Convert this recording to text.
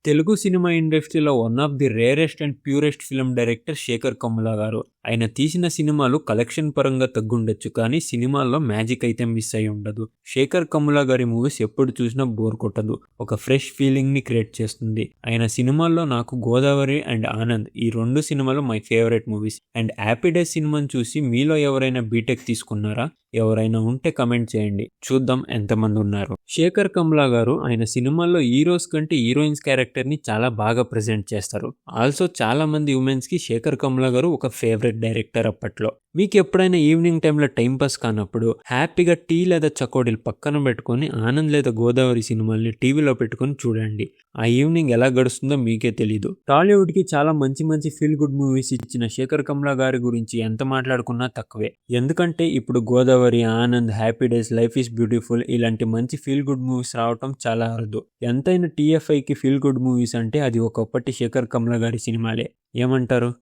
Telugu cinema ఇండస్ట్రీలో one of the rarest and purest film director Shekhar Kammula garu. ఆయన తీసిన సినిమాలు కలెక్షన్ పరంగా తగ్గుండొచ్చు, కానీ సినిమాల్లో మ్యాజిక్ అయితే మిస్ అయి ఉండదు. శేఖర్ కమ్ముల గారి మూవీస్ ఎప్పుడు చూసినా బోర్ కొట్టదు, ఒక ఫ్రెష్ ఫీలింగ్ ని క్రియేట్ చేస్తుంది. ఆయన సినిమాల్లో నాకు గోదావరి అండ్ ఆనంద్ ఈ రెండు సినిమాలు my favourite movies. And happy days సినిమాని చూసి మీలో ఎవరైనా బీటెక్ తీసుకున్నారా? ఎవరైనా ఉంటే కమెంట్ చేయండి, చూద్దాం ఎంతమంది ఉన్నారు. శేఖర్ కమ్ముల గారు ఆయన సినిమాల్లో హీరోస్ కంటే హీరోయిన్స్ క్యారెక్టర్ ని చాలా బాగా ప్రెజెంట్ చేస్తారు. ఆల్సో చాలా మంది ఉమెన్స్ కి శేఖర్ కమ్ముల గారు ఒక ఫేవరెట్ డైరెక్టర్ అప్పట్లో. మీకు ఎప్పుడైనా ఈవినింగ్ టైంలో టైంపాస్ కానప్పుడు హ్యాపీగా టీ లేదా చకోడీలు పక్కన పెట్టుకొని ఆనంద్ లేదా గోదావరి సినిమాల్ని టీవీలో పెట్టుకొని చూడండి. ఆ ఈవినింగ్ ఎలా గడుస్తుందో మీకే తెలీదు. టాలీవుడ్ కి చాలా మంచి మంచి ఫీల్ గుడ్ మూవీస్ ఇచ్చిన శేఖర్ కమ్ముల గారి గురించి ఎంత మాట్లాడుకున్నా తక్కువే. ఎందుకంటే ఇప్పుడు Godavari, Anand, happy days, life is beautiful ఇలాంటి మంచి ఫీల్ గుడ్ మూవీస్ రావటం చాలా అరుదు. ఎంతైనా టీఎఫ్ఐకి ఫీల్ గుడ్ మూవీస్ అంటే అది ఒకప్పటి శేఖర్ కమ్ముల గారి సినిమాలే. ఏమంటారు?